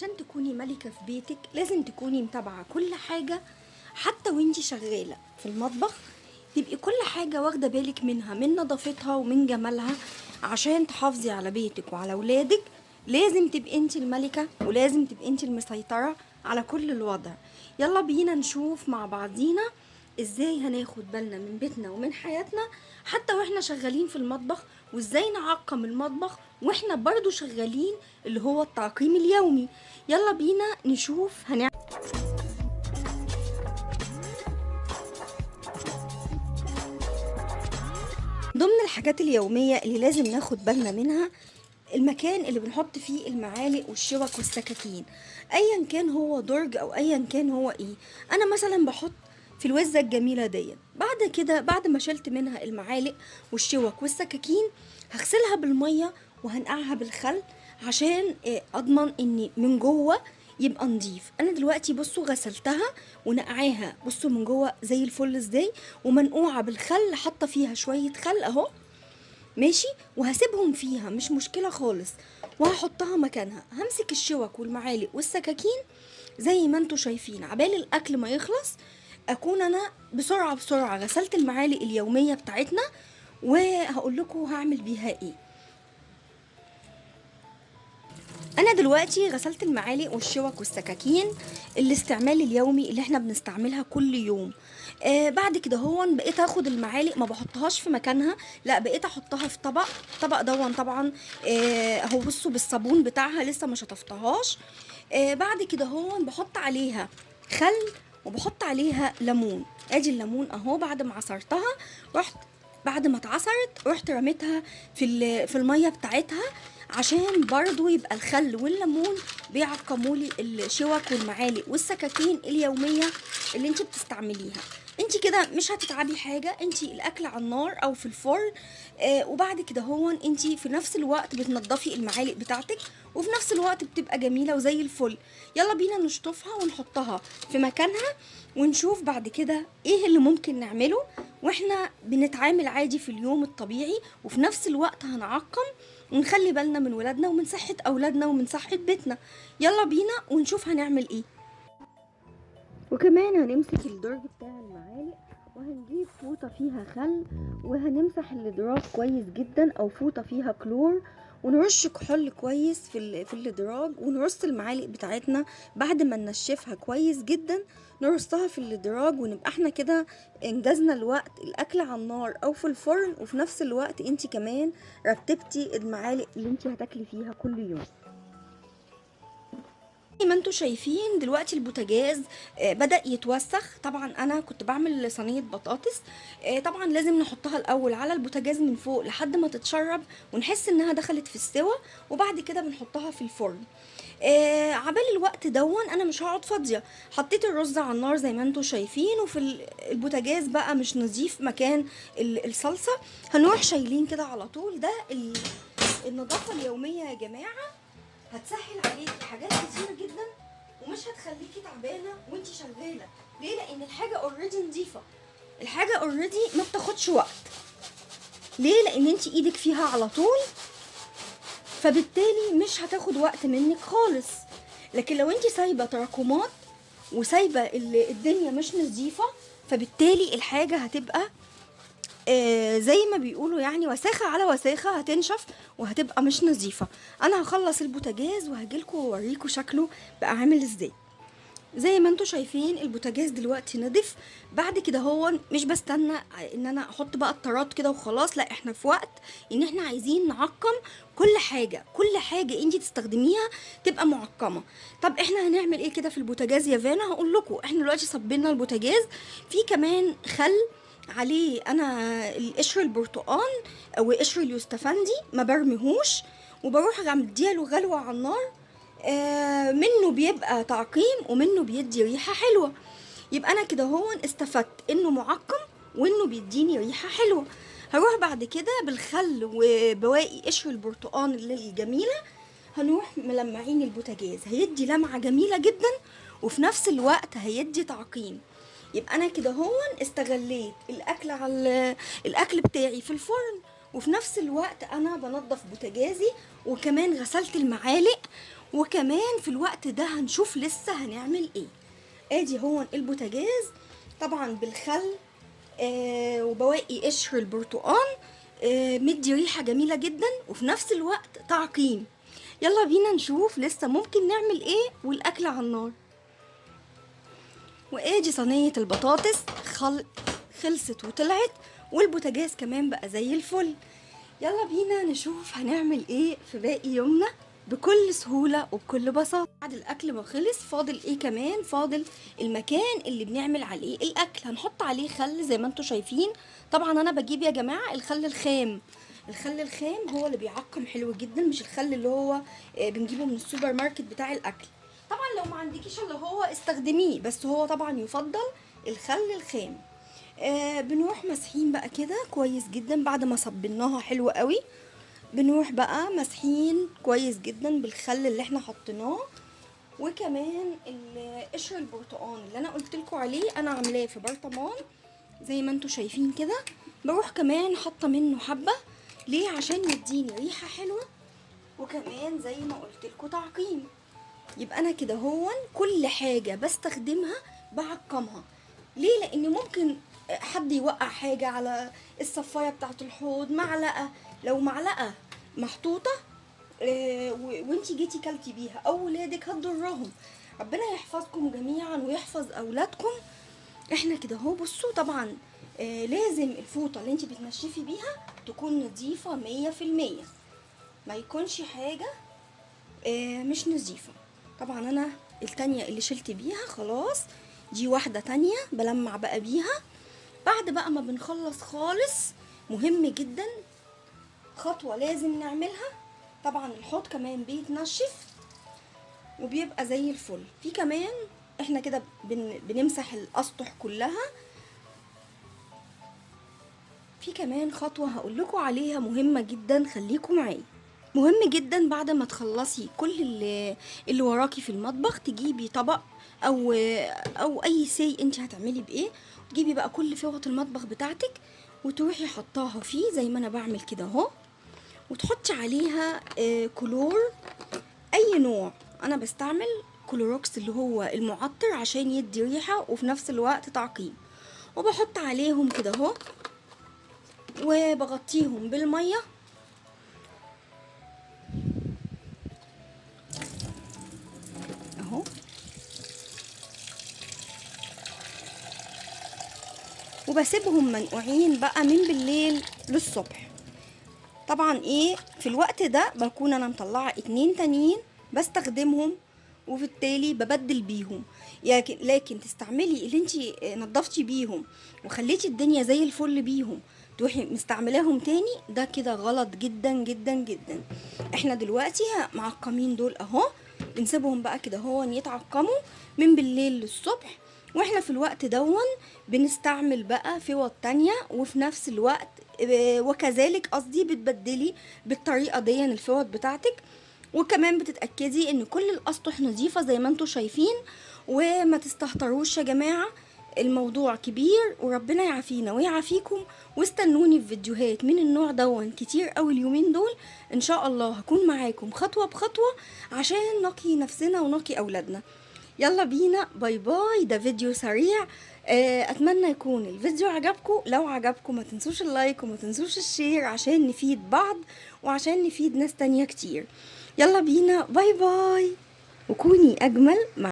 عشان تكوني ملكة في بيتك لازم تكوني متابعة كل حاجة، حتى وانتي شغالة في المطبخ تبقي كل حاجة واخدة بالك منها، من نظافتها ومن جمالها، عشان تحافظي على بيتك وعلى ولادك. لازم تبقي انتي الملكة، ولازم تبقي انتي المسيطرة على كل الوضع. يلا بينا نشوف مع بعضينا ازاي هناخد بالنا من بيتنا ومن حياتنا حتى واحنا شغالين في المطبخ، وازاي نعقم المطبخ واحنا برضو شغالين اللي هو التعقيم اليومي. يلا بينا نشوف هنعمل ضمن الحاجات اليومية اللي لازم ناخد بالنا منها المكان اللي بنحط فيه المعالق والشوك والسكاكين، ايا كان هو درج او ايا كان هو ايه. انا مثلا بحط في الوزة الجميلة دي، بعد كده بعد ما شلت منها المعالق والشوك والسكاكين هغسلها بالمية وهنقعها بالخل عشان اضمن ان من جوه يبقى نضيف. انا دلوقتي بصوا غسلتها ونقعاها، بصوا من جوه زي الفل ازاي، ومنقوعة بالخل، حاطه فيها شوية خل اهو ماشي، وهسيبهم فيها مش مشكلة خالص، وهحطها مكانها. همسك الشوك والمعالق والسكاكين زي ما انتوا شايفين، عبال الاكل ما يخلص اكون انا بسرعة بسرعة غسلت المعالق اليومية بتاعتنا، وهقول لكم هعمل بيها ايه. انا دلوقتي غسلت المعالق والشوك والسكاكين الاستعمال اليومي اللي احنا بنستعملها كل يوم. بعد كده هون بقيت اخد المعالق ما بحطهاش في مكانها، لا بقيت احطها في طبق دون طبعا. اهو بصوا بالصابون بتاعها لسه ما شطفتهاش. بعد كده هون بحط عليها خل وبحط عليها ليمون. ادي الليمون اهو بعد ما عصرتها، رحت بعد ما اتعصرت رحت رميتها في الميه بتاعتها، عشان برضو يبقى الخل والليمون بيعقمولي الشوك والمعالق والسكاكين اليومية اللي انت بتستعمليها. انت كده مش هتتعبي حاجة، انت الاكل على النار او في الفرن. وبعد كده هون انت في نفس الوقت بتنضفي المعالق بتاعتك، وفي نفس الوقت بتبقى جميلة وزي الفل. يلا بينا نشطفها ونحطها في مكانها، ونشوف بعد كده ايه اللي ممكن نعمله واحنا بنتعامل عادي في اليوم الطبيعي، وفي نفس الوقت هنعقم ونخلي بالنا من ولادنا ومن صحة أولادنا ومن صحة بيتنا. يلا بينا ونشوف هنعمل ايه. وكمان هنمسك الدرج بتاع المعالق وهنجيب فوطة فيها خل، وهنمسح الادراج كويس جدا او فوطة فيها كلور، ونرش كحول كويس في الادراج، ونرص المعالق بتاعتنا بعد ما ننشفها كويس جدا، نرصها في الادراج، ونبقى احنا كده انجزنا الوقت، الاكل على النار او في الفرن، وفي نفس الوقت انت كمان رتبتي المعالق اللي انت هتاكلي فيها كل يوم. زي ما انتوا شايفين دلوقتي البوتاجاز بدأ يتوسخ. طبعا انا كنت بعمل صينية بطاطس، طبعا لازم نحطها الاول على البوتاجاز من فوق لحد ما تتشرب ونحس انها دخلت في السوا، وبعد كده بنحطها في الفرن. عبال الوقت دون انا مش هقعد فاضيه، حطيت الرز على النار زي ما انتوا شايفين، وفي البوتاجاز بقى مش نظيف مكان الصلصه، هنروح شايلين كده على طول. ده النظافه اليوميه يا جماعه، هتسهل عليكي حاجات كتير جدا ومش هتخليكي تعبانه وانتي شغاله. ليه؟ لان الحاجه اوريدي نظيفه، الحاجه اوريدي ما بتاخدش وقت. ليه؟ لان انتي ايدك فيها على طول، فبالتالي مش هتاخد وقت منك خالص. لكن لو انتي سايبه تراكمات وسايبه الدنيا مش نظيفه، فبالتالي الحاجه هتبقى زي ما بيقولوا يعني وساخة على وساخة، هتنشف وهتبقى مش نظيفة. انا هخلص البوتاجاز وهجيلكوا واوريكوا شكله بقى عامل ازاي. زي ما انتوا شايفين البوتاجاز دلوقتي نضف. بعد كده هو مش بستنى ان انا احط بقى الطرات كده وخلاص، لا احنا في وقت ان احنا عايزين نعقم كل حاجة، كل حاجة انتي تستخدميها تبقى معقمة. طب احنا هنعمل ايه كده في البوتاجاز يا فانا؟ هقول لكم. احنا دلوقتي صبينا البوتاجاز في كمان خل عليه، انا القشر البرتقال او قشر اليوستفندي ما برميهوش، وبروح مديله غلوة على النار. منه بيبقى تعقيم ومنه بيدي ريحة حلوة. يبقى انا كده هون استفدت انه معقم وانه بيديني ريحة حلوة. هروح بعد كده بالخل وبواقي قشر البرتقال اللي الجميلة، هنروح ملمعين البوتاجاز، هيدي لمعة جميلة جدا وفي نفس الوقت هيدي تعقيم. يبقى انا كده هون استغليت الاكل على الاكل بتاعي في الفرن، وفي نفس الوقت انا بنضف بوتاجازي، وكمان غسلت المعالق وكمان في الوقت ده هنشوف لسه هنعمل ايه. ادي هو البوتاجاز طبعا بالخل وبواقي قشر البرتقال، مدي ريحة جميلة جدا وفي نفس الوقت تعقيم. يلا بينا نشوف لسه ممكن نعمل ايه والاكل على النار. وادي صينية البطاطس خلصت وطلعت، والبوتاجاز كمان بقى زي الفل. يلا بينا نشوف هنعمل ايه في باقي يومنا بكل سهولة وبكل بساطة. بعد الاكل ما خلص فاضل ايه كمان؟ فاضل المكان اللي بنعمل عليه الاكل. هنحط عليه خل زي ما انتوا شايفين. طبعا انا بجيب يا جماعة الخل الخام. الخل الخام هو اللي بيعقم حلو جدا، مش الخل اللي هو بنجيبه من السوبر ماركت بتاع الاكل. طبعا لو ما عندكيش اللي هو استخدميه، بس هو طبعا يفضل الخل الخام. بنروح مسحين بقى كده كويس جدا بعد ما صبناها حلو قوي. بنروح بقى مسحين كويس جدا بالخل اللي احنا حطيناه. وكمان قشر البرتقال اللي انا قلت لكم عليه انا عاملاه في برطمان زي ما انتوا شايفين كده. بروح كمان حاطه منه حبه. ليه؟ عشان يديني ريحه حلوه، وكمان زي ما قلت لكم تعقيم. يبقى انا كده هون كل حاجه بستخدمها بعقمها. ليه؟ لان ممكن حد يوقع حاجه على الصفايه بتاعه الحوض، معلقه، لو معلقه محطوطه وانتي جيتي كلتي بيها او ولادك هتضرهم. ربنا يحفظكم جميعا ويحفظ اولادكم. احنا كده اهو بصوا طبعا لازم الفوطه اللي انتي بتنشفي بيها تكون نظيفه 100%، ما يكونش حاجه مش نظيفه. طبعا انا التانية اللي شلت بيها خلاص، دي واحدة تانية بلمع بقى بيها. بعد بقى ما بنخلص خالص مهم جدا خطوة لازم نعملها. طبعا الحوض كمان بيتنشف وبيبقى زي الفل. في كمان احنا كده بنمسح الاسطح كلها. في كمان خطوة هقولكوا عليها مهمة جدا، خليكم معايا. مهم جدا بعد ما تخلصي كل اللي وراكي في المطبخ تجيبي طبق او اي انت هتعملي بايه، تجيبي بقى كل فوط المطبخ بتاعتك وتروحي حطاها فيه زي ما انا بعمل كده اهو، وتحطي عليها كلور اي نوع. انا بستعمل كلوروكس اللي هو المعطر عشان يدي ريحة وفي نفس الوقت تعقيم. وبحط عليهم كده اهو وبغطيهم بالمية اهو، وبسيبهم منقوعين بقى من بالليل للصبح. طبعا ايه في الوقت ده بكون انا مطلعه 2 تانيين بستخدمهم، وبالتالي ببدل بيهم. لكن تستعملي اللي انتي نضفتي بيهم وخليتي الدنيا زي الفل بيهم تروحي مستعملاهم تاني، ده كده غلط جدا جدا جدا. احنا دلوقتي معقمين دول اهو، بنسيبهم بقى كده هو يتعقموا من بالليل للصبح، واحنا في الوقت دون بنستعمل بقى فوط تانية. وفي نفس الوقت وكذلك قصدي بتبدلي بالطريقة دي الفوط بتاعتك، وكمان بتتأكدي ان كل الاسطح نظيفة زي ما انتوا شايفين. وما تستهتروش يا جماعة، الموضوع كبير وربنا يعافينا ويعافيكم. واستنوني في فيديوهات من النوع دون كتير قوي اليومين دول ان شاء الله. هكون معاكم خطوة بخطوة عشان نقي نفسنا ونقي اولادنا. يلا بينا، باي باي. ده فيديو سريع، اتمنى يكون الفيديو عجبكم. لو عجبكم ما تنسوش اللايك وما تنسوش الشير عشان نفيد بعض وعشان نفيد ناس تانية كتير. يلا بينا، باي باي، وكوني اجمل مع